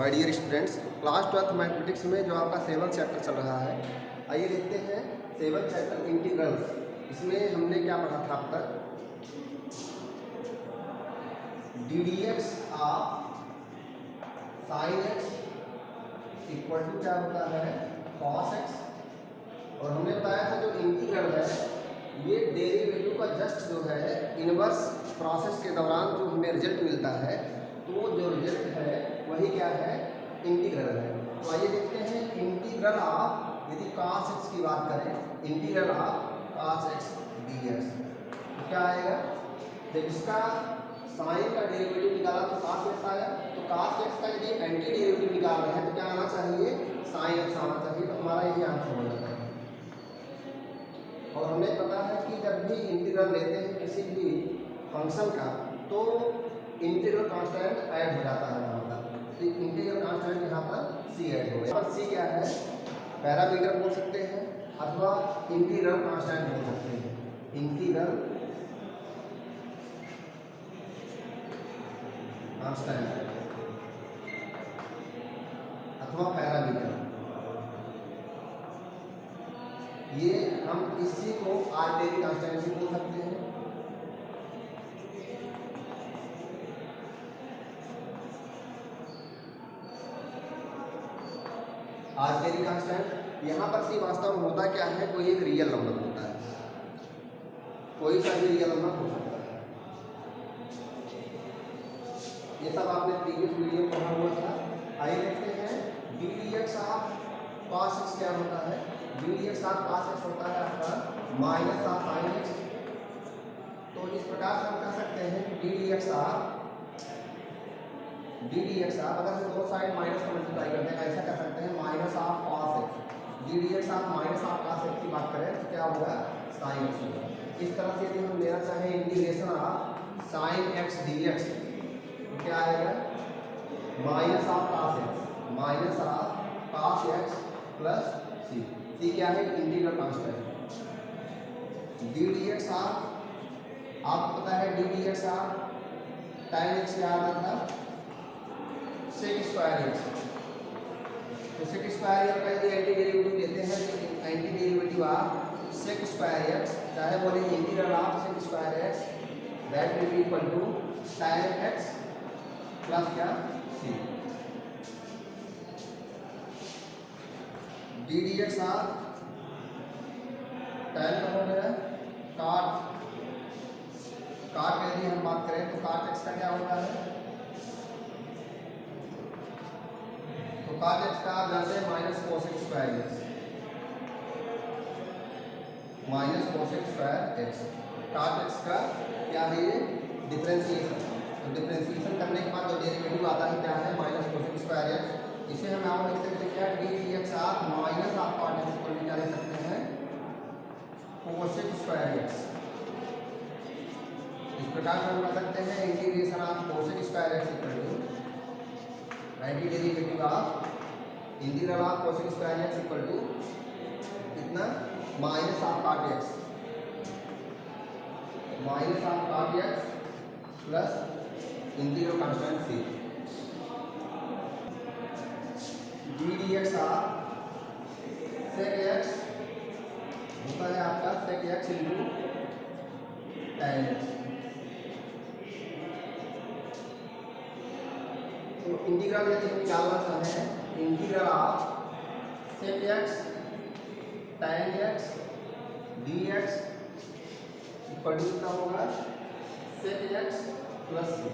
My dear students, class 12th mathematics में जो आपका 7th चैप्टर चल रहा है, आइए देखते हैं 7th चैप्टर इंटीग्रल्स। इसमें हमने क्या पढ़ा था अब तक? D d x of sine x equal to क्या होता है? Cos x. और हमने बताया था जो इंटीग्रल है ये डेरिवेटिव का जस्ट जो है इनवर्स प्रोसेस के दौरान जो हमें रिजल्ट मिलता है, तो जो रिजल्ट है वही क्या है? इंटीग्रल है। तो आइए देखते हैं इंटीग्रल ऑफ, यदि cos x की बात करें, integral of cos x dx तो क्या आएगा? जब इसका साइन का डेरिवेटिव निकाला तो cos x आया, तो cos x का यदि एंटी डेरिवेटिव निकाल रहे हैं तो क्या आना चाहिए? sin x आना चाहिए। तो हमारा यही आंसर हो जाता है। और हमें पता है कि जब भी इंटीग्रल लेते हैं किसी भी फंक्शन का, तो इंटीग्रल कांस्टेंट ऐड हो जाता है। यहाँ पर तो इंटीग्रल कांस्टेंट यहाँ पर c ऐड हो गया। यहाँ पर c क्या है? पैरामीटर बोल सकते हैं अथवा इंटीग्रल कांस्टेंट बोल सकते हैं। इंटीग्रल कांस्टेंट अथवा पैरामीटर, ये हम इसी को आर्बिट्रेरी कांस्टेंट भी बोल सकते हैं। आर्बिट्रेरी कांस्टेंट यहाँ पर सी वास्तव में होता क्या है? कोई एक रियल नंबर होता है, कोई सा भी रियल नंबर हो सकता है। ये सब आपने प्रीवियस वीडियो में पढ़ा हुआ था। आइए देखते हैं D d x of cos x क्या होता है? D d x of cos x होता है आपका माइनस ऑफ साइन एक्स। तो इस प्रकार से हम कह सकते हैं कि डी डी एक्स ऑफ अगर हम दो साइड माइनस का मल्टीप्लाई करते हैं, ऐसा कर सकते हैं minus of cos x. D d x of minus of cos x की बात करें तो क्या होगा? साइन एक्स होगा। इस तरह से यदि हम लेना चाहें integration of sine x d x तो क्या आएगा? Minus of cos x, minus of cos x plus c. C क्या है? Integral constant. D d x of, आपको पता है d d x of tan x क्या आता था? Sec square x. तो सेक स्क्वायर एक्स का यदि एंटी डेरिवेटिव लेते हैं तो anti derivative of sec square x, चाहे बोले integral of sec square x, that will be equal to tan x plus क्या? C. D d x of tan का हो गया cot। cot में यदि हम बात करें तो cot x का क्या होता है? तो cot x का आप जानते हैं minus cosec square x, minus cosec square x. cot x का क्या है? ये डिफरेंशिएशन। तो डिफरेंशिएशन करने के बाद जो डेरिवेटिव आता है क्या है? Minus cosec square x. इसे हम यहाँ लिख सकते हैं क्या? D d x of minus of cot x को क्या लिख सकते हैं? Cosec square x. इस प्रकार से हम कर सकते हैं integration of cosec square x equal to anti derivative of integral of cosec square x equal to कितना? Minus of cot x, minus of cot x plus integral constant c। D d x of sec x होता है आपका sec x into tan x. तो integral यदि हम निकालना चाहें, integral of sec x tan x d x equal to कितना होगा? Sec x plus c.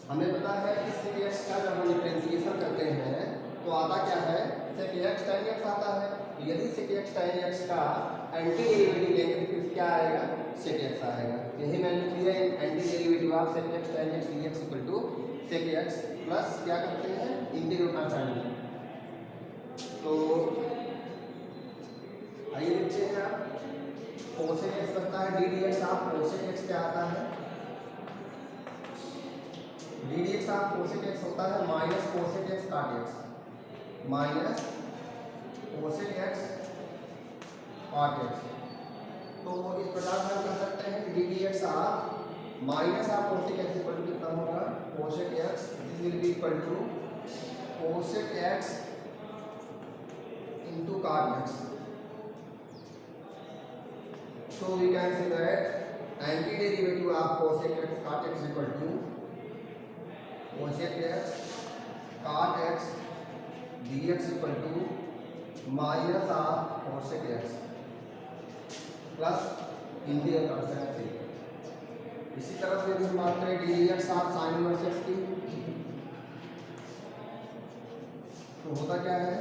हमें पता है कि सेक एक्स का जब हम डिफरेंशिएशन करते हैं तो आता क्या है? सेक एक्स tan एक्स आता है। तो यदि सेक एक्स tan एक्स का एंटी डेरिवेटिव लेंगे तो फिर क्या आएगा? सेक एक्स आएगा। यही मैंने लिख लिया anti derivative of sec x tan x d x equal to sec x plus क्या करते हैं? Integral constant. तो आइए देखते हैं आप कोसेक एक्स करता है d d x of cosec x क्या आता है? D d x of cosec x होता है minus cosec x cot x, minus cosec x cot x. तो इस प्रकार से हम कर सकते हैं कि d d x of minus of cosec x equal to कितना होगा? Cosec x this will be equal to cosec x into cot x. So we can say that antiderivative of cosec x cot x equal to cosec x cot x dx equal to minus of cosec x plus integral constant c. इसी तरह से हम बात करें dx of sin inverse x की, तो होता क्या है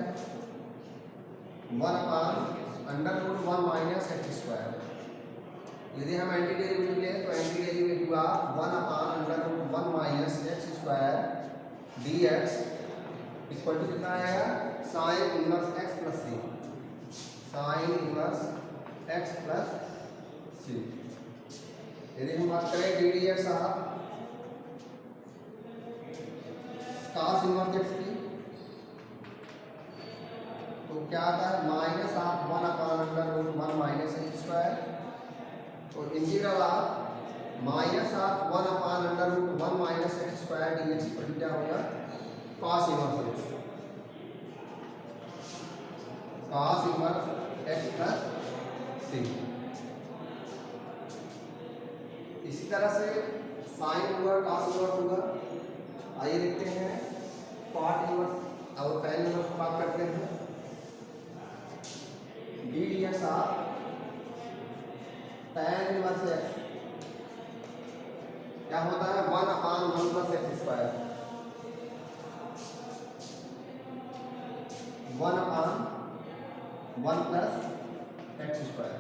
1/√1 माइनस एक्स स्क्वायर. यदि हम एंटी डेरिवेटिव लें तो anti derivative of 1/√1 minus x square dx equal to कितना आएगा sine inverse x plus c. Sine inverse x plus c. यदि हम बात करें ddx of cos inverse x की, तो क्या आता है minus of 1/√1 minus x square. तो integral of minus of 1/√1 minus x square dx equal क्या होगा cos inverse x. cos inverse x plus c. इसी तरह से साइन इनवर्स cos इनवर्स होगा. आइए देखते हैं cot इनवर्स और tan इनवर्स बात करते हैं. ddx of tan inverse x क्या होता है 1/1 plus x square. 1/1 plus x square.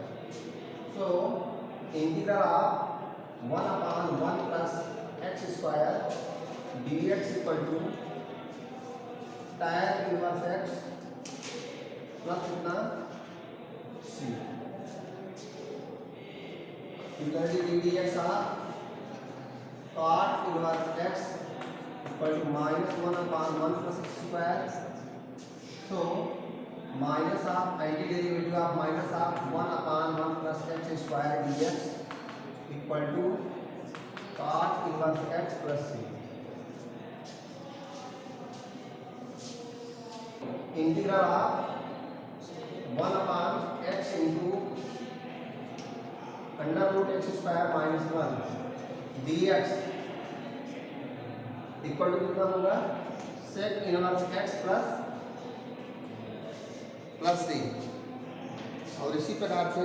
So integral of 1/1 plus x square dx equal to tan inverse x plus कितना c. ddx of cot inverse x equal to -1/1 plus x square. So minus of anti derivative of minus of 1/1 plus x square dx equal to cot inverse x plus c. Integral of 1/x into √x square minus 1 dx equal to कितना होगा sec inverse x plus c. और इसी प्रकार से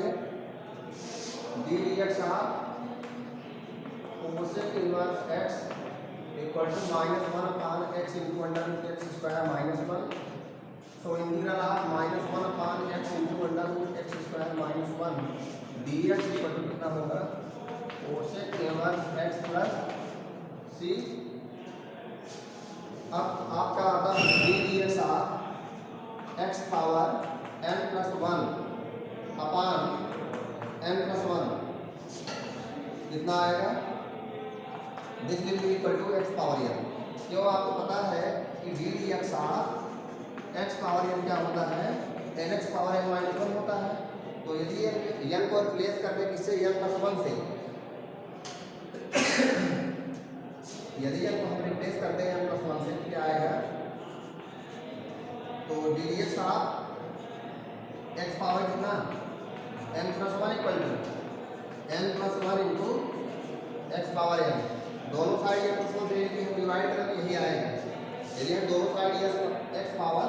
ddx of cosec inverse x equal to -1/x into √x square minus 1. So integral of -1/x into √x square minus 1 dx equal to कितना होगा cosec inverse x plus c. अब आपका आता है ddx of x power n plus 1 upon n plus 1 कितना आएगा this will be equal to x power n. जो आपको पता है कि ddx of x power n क्या होता है nx पावर n माइनस 1 होता है. तो यदि n को रिप्लेस करते किससे n प्लस 1 से, यदि n को हम रिप्लेस करते हैं n प्लस 1 से क्या आएगा तो ddx ऑफ x पावर कितना n plus 1 equal to n plus 1 into x power n. दोनों साइड n प्लस 1 से यदि हम डिवाइड करें तो यही आएगा. यदि हम दोनों साइड x पावर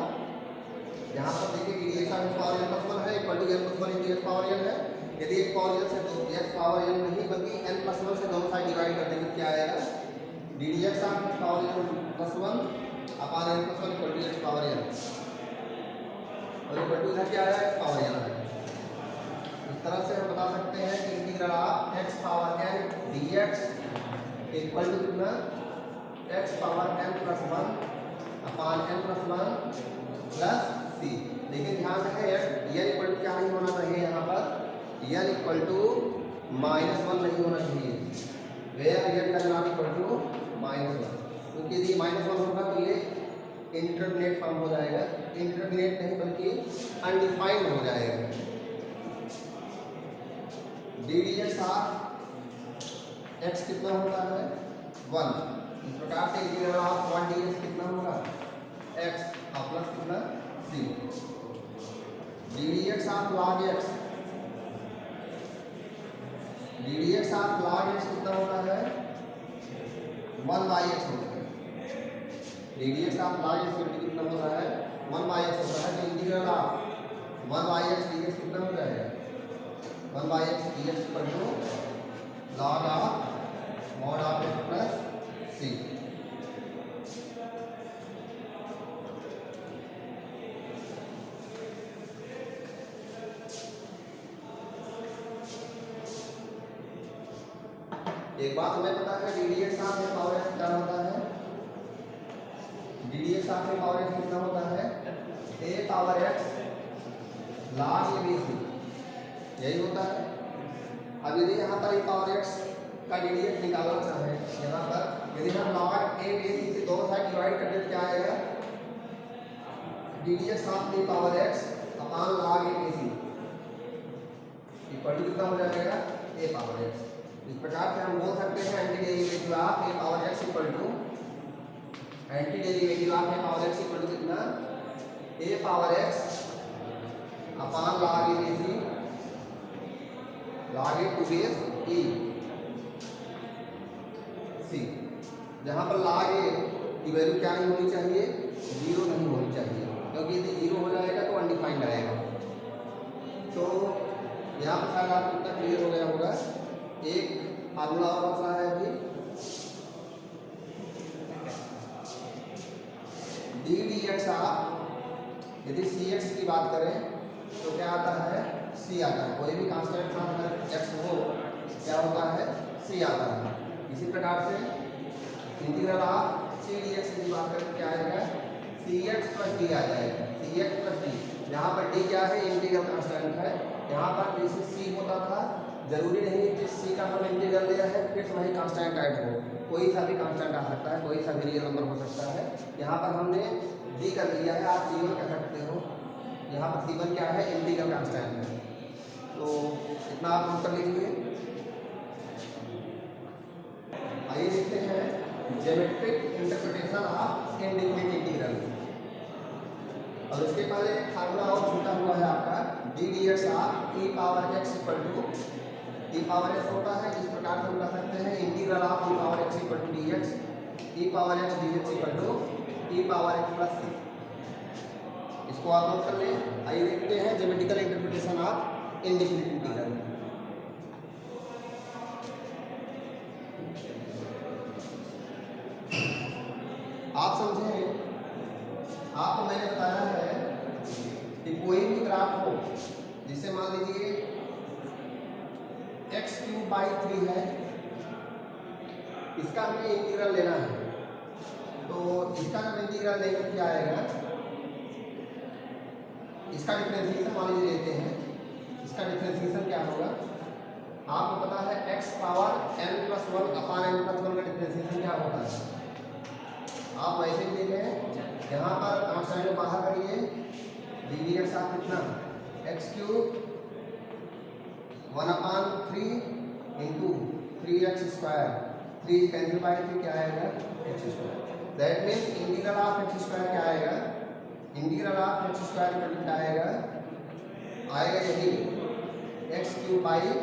यहाँ पर देखिए ddx of x power n plus 1 है equal to n plus 1 into x power n है. यदि x पावर n से तो x पावर n नहीं बल्कि n प्लस 1 से दोनों साइड डिवाइड कर देंगे क्या आएगा ddx of x power n plus 1 upon n plus 1 equal to x power n. और इक्वल टू इधर क्या आया x पावर n है. इस तरह से हम बता सकते हैं कि integral of x power n dx equal to कितना x power n plus 1 upon n plus 1 plus c. लेकिन ध्यान रखें n इक्वल टू क्या नहीं होना चाहिए यहाँ पर n इक्वल टू -1 नहीं होना चाहिए. वेयर n का नॉट इक्वल टू -1 क्योंकि यदि -1 होगा तो ये इंटरमीडिएट फॉर्म हो जाएगा. इंटरमीडिएट नहीं बल्कि अनडिफाइंड हो जाएगा. ddx ऑफ x कितना होता है 1. इस प्रकार से इंटीग्रल ऑफ 1 dx कितना होगा x ऑफ log x कितना होता है 1/x होता है। रेडियस ऑफ log x कितना होता है 1/x होता है। तो इंटीग्रल ऑफ 1/x dx कितना हो जाएगा 1/x dx equal to log of mod of x plus c। एक बात हमें पता है ddx of a power x क्या होता है ddx of a power x कितना होता है a power x log a bc यही होता है। अब यदि यहाँ पर a पावर x का ddx निकालना चाहे यहाँ पर यदि हम log a bc से दोनों साइड डिवाइड कर दें क्या आएगा ddx of a power x upon log a bc equal to कितना हो जाएगा a पावर x। इस प्रकार से हम बोल सकते हैं anti derivative of a power x equal to anti derivative of a power x equal to कितना a power x upon log a bc log a to base e c। जहां पर log a की value क्या नहीं होनी चाहिए 0 नहीं होनी चाहिए, क्योंकि यदि 0 हो जाएगा तो अनडिफाइंड आएगा। तो यहाँ पर शायद आपको इतना क्लियर हो गया होगा। एक फार्मूला और बच रहा है अभी डी डी एक्स ऑफ यदि सी एक्स की बात करें तो क्या आता है सी आता है। कोई भी कांस्टेंट का अगर एक्स हो क्या होता है सी आता है। इसी प्रकार से integral of c d x की बात करें क्या आएगा सी एक्स प्लस डी आ जाएगा सी एक्स प्लस डी। यहाँ पर डी क्या है इंटीग्रल कांस्टेंट है। यहाँ पर जैसे सी होता था जरूरी नहीं कि सी का हम इंटीग्रल लिया है फिर वही कांस्टेंट ऐड हो, कोई सा भी कांस्टेंट आ सकता है, कोई सा भी रियल नंबर हो सकता है। यहाँ पर हमने डी कर लिया है, आप C1 कह सकते हो। यहाँ पर C1 क्या है इंटीग्रल कांस्टेंट है। तो इतना आप नोट कर लीजिए। आइए देखते हैं geometric interpretation of indefinite integral. और उसके पहले एक फार्मूला और छूटा हुआ है आपका d d x of e power x equal to e power x होता है। इस प्रकार से हम कह सकते हैं integral of e power x equal to dx e power x dx equal to e power x plus c। इसको आप नोट कर लें। आइए देखते हैं geometrical interpretation of indefinite integral. आप समझें आपको मैंने बताया है कि कोई भी ग्राफ हो जिसे मान लीजिए x³/3 है, इसका हमें इंटीग्रल लेना है। तो इसका जब इंटीग्रल लेंगे क्या आएगा इसका डिफरेंशिएशन मान लीजिए लेते हैं। इसका डिफरेंशिएशन क्या होगा आपको पता है x power n+1 upon n+1 का डिफरेंशिएशन क्या होता है। आप वैसे ही देखें यहाँ पर कांस्टेंट को बाहर करिए डी डी एक्स आप कितना x³ 1/3 into 3x²। 3 cancel bye 3 क्या आएगा x²। That means integral of x² क्या आएगा इंटीग्रल ऑफ x² क्या आएगा यही x³/3।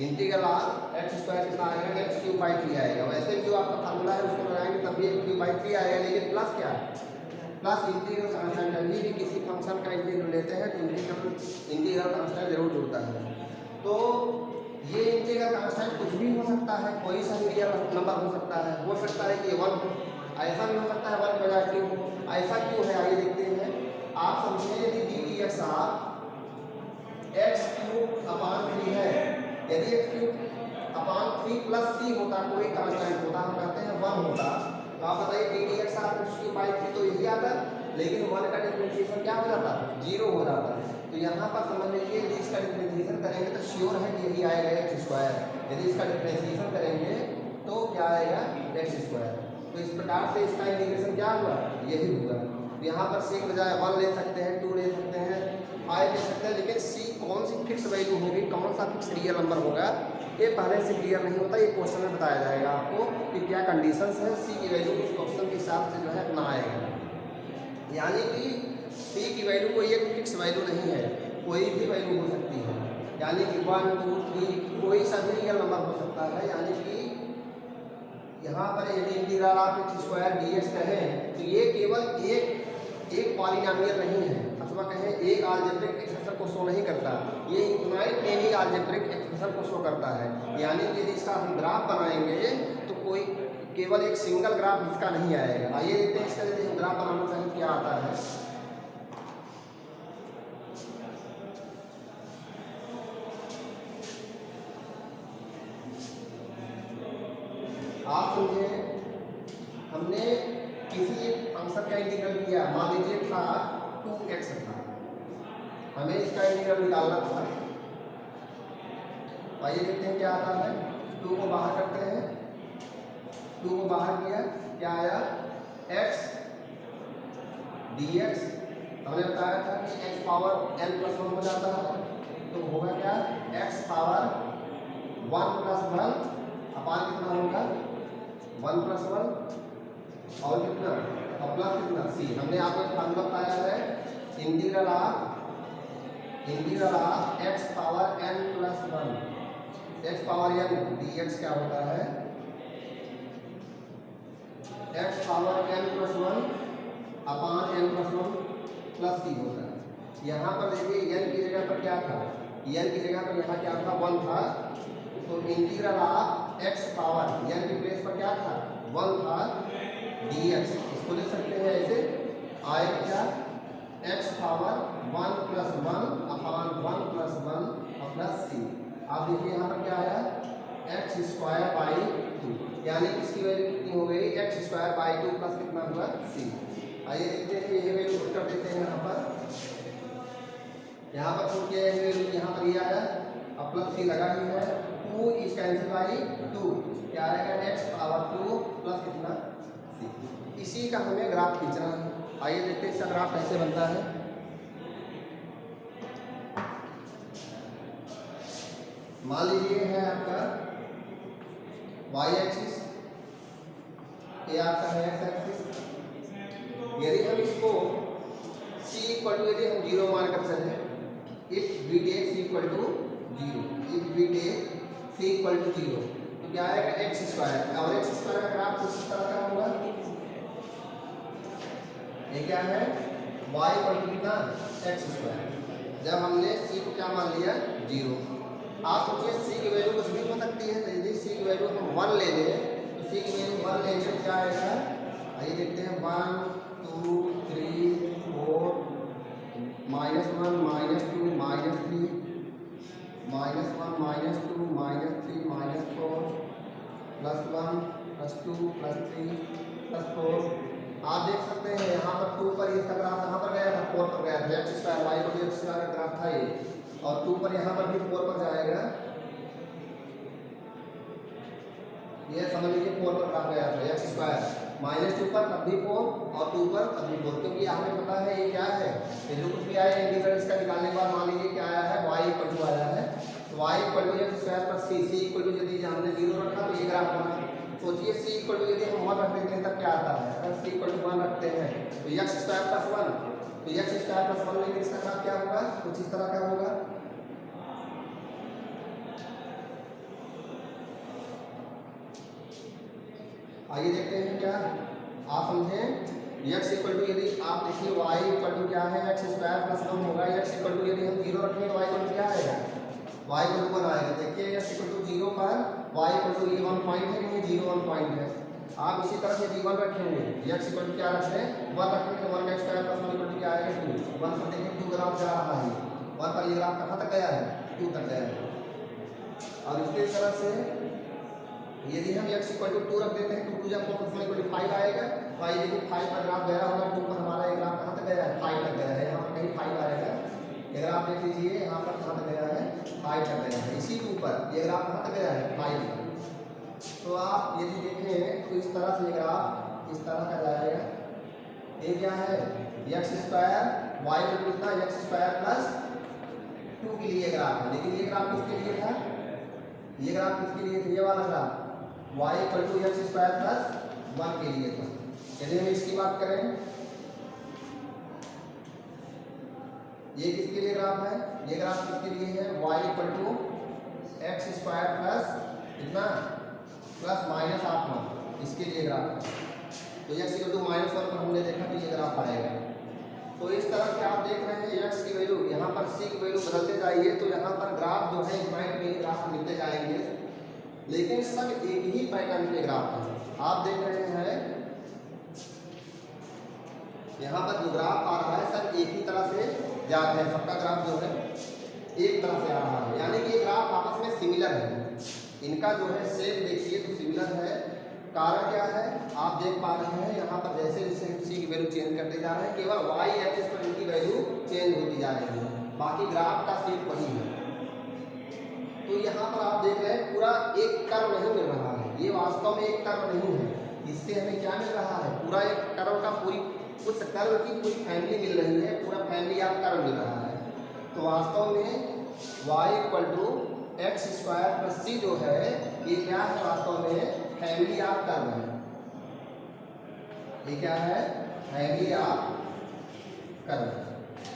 इंटीग्रल ऑफ x² कितना आएगा x³/3 आएगा। वैसे जो आपका फार्मूला है उसको लगाएंगे तब भी x³/3 आएगा, लेकिन प्लस क्या है प्लस इंटीग्रल कांस्टेंट। अभी भी किसी फंक्शन का इंटीग्रल लेते हैं तो इंटीग्रल कांस्टेंट जरूर जुड़ता है। तो ये इंटीग्रल कांस्टेंट कुछ भी हो सकता है, कोई सा भी रियल नंबर हो सकता है। हो सकता है कि 1 ऐसा भी हो सकता है 1 बजाय 2। ऐसा क्यों है आइए देखते हैं। आप समझिए यदि D d x of x³/3 है, यदि x³/3 प्लस c होता कोई कांस्टेंट होता हम कहते हैं 1 होता तो आप बताइए D d x of x³/3 तो यही आता, लेकिन 1 का डिफरेंशिएशन क्या हो जाता 0 हो जाता। तो यहाँ पर समझ लीजिए यदि इसका डिफरेंशिएशन करेंगे तो श्योर है कि यही आएगा x²। यदि इसका डिफरेंशिएशन करेंगे तो क्या आएगा x²। तो इस प्रकार से इसका इंटीग्रेशन क्या हुआ यही हुआ। तो यहाँ पर c के बजाय 1 ले सकते हैं 2 ले सकते हैं 5 ले सकते हैं, लेकिन c कौन सी फिक्स वैल्यू होगी कौन सा फिक्स रियल नंबर होगा ये पहले से क्लियर नहीं होता। ये क्वेश्चन में बताया जाएगा आपको कि क्या कंडीशंस है सी की वैल्यू उस क्वेश्चन के हिसाब से जो है अपना आएगा। यानी कि सी की वैल्यू कोई एक फिक्स वैल्यू नहीं है, कोई भी वैल्यू हो सकती है। यानी कि 1 2 3 कोई सा भी रियल नंबर हो सकता है। यानी कि यहाँ पर यदि इंटीग्रल आप एक्स स्क्वायर डी एक्स कहें तो ये केवल एक पॉलिनॉमियल नहीं है, अथवा कहें एक अलजेब्रिक एक्सप्रेशन को शो नहीं करता, ये इनफाइनाइट मेनी अलजेब्रिक एक्सप्रेशन को शो करता है। यानी कि यदि इसका हम ग्राफ बनाएंगे तो कोई केवल एक सिंगल ग्राफ इसका नहीं आएगा। आइए देखते हैं इसका यदि हम ग्राफ बनाना चाहें क्या आता है। आप समझे, हमने किसी फंक्शन का इंटीग्रल किया, मान लीजिए था 2x था, हमें इसका इंटीग्रल निकालना था। आइए देखते हैं क्या आता है। 2 को बाहर करते हैं, 2 को बाहर किया, क्या आया x dx। हमने बताया था कि x पावर n प्लस 1 हो जाता है, तो होगा क्या x पावर 1 प्लस 1 अपान कितना होगा 1 प्लस 1 और कितना और प्लस कितना c। हमने आपको एक फार्मूला बताया है integral of x power n plus 1, x power n dx क्या होता है x power n plus 1 upon n plus 1 plus c होता है। यहाँ पर देखिए n की जगह पर क्या था, n की जगह पर यहाँ क्या था 1 था, तो integral of x power n की प्लेस पर क्या था 1 था dx। इसको लिख सकते हैं ऐसे, आएगा क्या x पावर 1 प्लस 1 अपान 1 प्लस 1 और प्लस c। आप देखिए यहाँ पर क्या आया x स्क्वायर बाई 2, यानी इसकी वैल्यू कितनी हो गई x स्क्वायर बाई 2 प्लस कितना हुआ c। आइए देखते हैं कि ये वैल्यू पुट कर देते हैं यहाँ पर पुट किया है वैल्यू, यहाँ पर ये आया अब प्लस c लगा ही है, 2 इज कैंसिल बाई 2, क्या आएगा x पावर 2 प्लस कितना c। इसी का हमें ग्राफ खींचना है। आइए देखते हैं इसका ग्राफ कैसे बनता है। मान लीजिए है आपका y एक्सिस, ये आपका है x एक्सिस। यदि हम इसको c इक्वल टू यदि हम 0 मान कर चले, if v take c equal to 0, if v take c equal to 0, तो क्या आएगा x स्क्वायर, और x स्क्वायर का ग्राफ कुछ इस तरह का होगा। ये क्या है y इक्वल टू कितना x स्क्वायर। जब हमने c को क्या मान लिया 0, आप सोचिए c की वैल्यू कुछ भी हो सकती है, तो यदि c की वैल्यू हम 1 ले लें तो c की वैल्यू 1 लेंगे तो क्या आएगा। आइए देखते हैं 1 2 3 4 -1 -2 -3 -1 -2 -3 -4 +1 +2 +3 +4। आप देख सकते हैं यहाँ पर 2 पर इसका ग्राफ कहाँ पर गया था 4 पर गया था, x स्क्वायर y पर x स्क्वायर का ग्राफ था ये, और 2 पर यहाँ पर भी 4 पर जाएगा। ये समझ लीजिए 4 पर ग्राफ गया था x स्क्वायर, -2 पर तब भी 4 और 2 पर तब भी 4, क्योंकि हमें पता है ये क्या है, ये जो कुछ भी आया इंटीग्रल इसका निकालने के बाद मान लीजिए क्या आया है y इक्वल टू आया है, तो y equal to x square plus c equal to यदि हमने 0 रखा तो ये ग्राफ बना। सोचिए c इक्वल टू यदि हम 1 रख देते हैं तब क्या आता है, अगर c इक्वल टू 1 रखते हैं तो x स्क्वायर प्लस 1, तो x स्क्वायर प्लस 1 लेंगे इसका ग्राफ क्या होगा, कुछ इस तरह का होगा। आइए देखते हैं क्या आप समझें। x इक्वल टू यदि आप देखिए y इक्वल टू क्या है x स्क्वायर प्लस 1 होगा, x इक्वल टू यदि हम 0 रखेंगे तो y इक्वल टू क्या आएगा y इक्वल टू 1 आएगा। देखिए x इक्वल टू 0 पर y इक्वल टू ये 1 पॉइंट है कि 0 1 पॉइंट है। आप इसी तरह से यदि 1 रखेंगे x इक्वल टू क्या रखते हैं 1 रखेंगे तो 1 x square plus 1 equal to क्या आएगा 2। 1 पर देखिए 2 ग्राफ जा रहा है, 1 पर ये ग्राफ कहाँ तक गया है 2 तक गया है। और इसी तरह से यदि हम x इक्वल टू 2 रख देते हैं तो 2 जब 4 प्लस 1 इक्वल टू 5 आएगा, तो आइए देखिए 5 पर ग्राफ गया होगा, 2 पर हमारा ये ग्राफ कहाँ तक गया है 5 तक गया है। यहाँ पर कहीं 5 आएगा, ये ग्राफ देख लीजिए यहाँ पर कहाँ तक गया है 5 तक गया है। इसी 2 पर ये ग्राफ कहाँ तक गया है 5 तक। तो आप यदि देखें तो इस तरह से ये ग्राफ इस तरह का जाएगा। ये क्या है x स्क्वायर y को कितना x स्क्वायर प्लस 2 के लिए ग्राफ है, लेकिन ये ग्राफ किसके लिए था, ये ग्राफ किसके लिए था, ये वाला graph y equal to x square plus 1 के लिए था। यदि हम इसकी बात करें ये किसके लिए ग्राफ है? ये ग्राफ किसके लिए है? y equal to x square plus कितना प्लस माइनस 8 इसके लिए ग्राफ है। तो x इक्वल टू -1 पर हमने देखा तो ये ग्राफ आएगा। तो इस तरह से आप देख रहे हैं x की वैल्यू, यहाँ पर c की वैल्यू बदलते जाइए तो यहाँ पर ग्राफ जो है पॉइंट में ग्राफ मिलते जाएंगे, लेकिन सब एक ही पैटर्न के ग्राफ हैं। आप देख रहे हैं यहाँ पर जो ग्राफ आ रहा है सब एक ही तरह से जा रहे हैं, सबका ग्राफ जो है एक तरह से आ रहा है, यानी कि ये ग्राफ आपस में सिमिलर है। इनका जो है शेप देखिए तो सिमिलर है। कारण क्या है? आप देख पा रहे हैं यहाँ पर जैसे जैसे सी की वैल्यू चेंज करते जा रहे हैं, केवल वाई एक्सिस पर इनकी वैल्यू चेंज होती जा रही है, बाकी ग्राफ का शेप वही है। तो यहाँ पर आप देख रहे हैं पूरा एक कर्व नहीं मिल रहा है, ये वास्तव में एक कर्व नहीं है। इससे हमें क्या मिल रहा है? पूरा एक कर्व का उस कर्व की पूरी फैमिली मिल रही है, पूरा फैमिली आप कर्व मिल रहा है। तो वास्तव में y equal to x square plus c जो है ये क्या है? वास्तव में फैमिली ऑफ कर्व है। ये क्या है? Family of curve.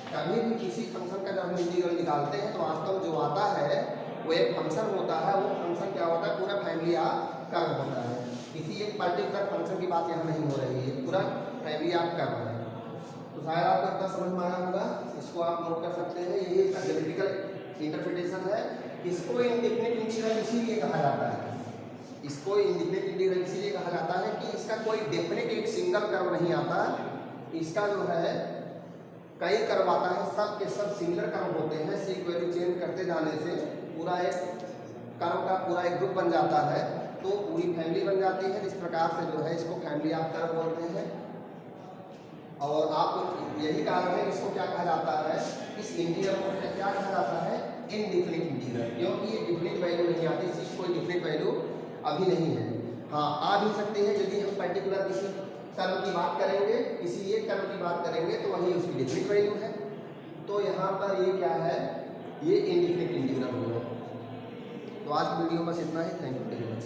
कभी भी किसी फंक्शन का जब हम इंटीग्रल निकालते हैं तो वास्तव में जो आता है वो एक फंक्शन होता है, वो फंक्शन क्या होता है? पूरा फैमिली ऑफ कर्व होता है। किसी एक पर्टिकुलर फंक्शन की बात यहाँ नहीं हो रही है, पूरा फैमिली ऑफ कर्व है। तो शायद आपको इतना समझ में आया होगा, इसको आप नोट कर सकते हैं। यही इसका ज्योमेट्रिकल इंटरप्रिटेशन है। इसको इंडिफिनिट इंटीग्रल इसीलिए कहा जाता है, इसको इंडिफिनिट इंटीग्रल इसीलिए कहा जाता है कि इसका कोई डेफिनेट एक सिंगल कर्व नहीं आता, इसका जो है कई कर्व आता है, सब के सब सिंगल कर्व होते हैं। सी की वैल्यू चेंज करते जाने से पूरा एक कर्व का पूरा एक ग्रुप बन जाता है, तो पूरी फैमिली बन जाती है। इस प्रकार से जो है इसको फैमिली ऑफ कर्व बोलते हैं। और आपको यही कारण है इसको क्या कहा जाता है? इस इंटीग्रल को क्या कहा जाता है? इनडिफिनिट इंटीग्रल, क्योंकि ये डिफिनिट वैल्यू नहीं आती, इसकी कोई डिफिनिट वैल्यू अभी नहीं है। हाँ, आ भी सकती है यदि हम पर्टिकुलर किसी कर्व की बात करेंगे, किसी एक कर्व की बात करेंगे तो वही उसकी डिफिनिट वैल्यू है। तो यहाँ पर ये क्या है? ये इनडिफिनिट इंटीग्रल होगा। तो आज की वीडियो बस इतना ही। Thank you very much.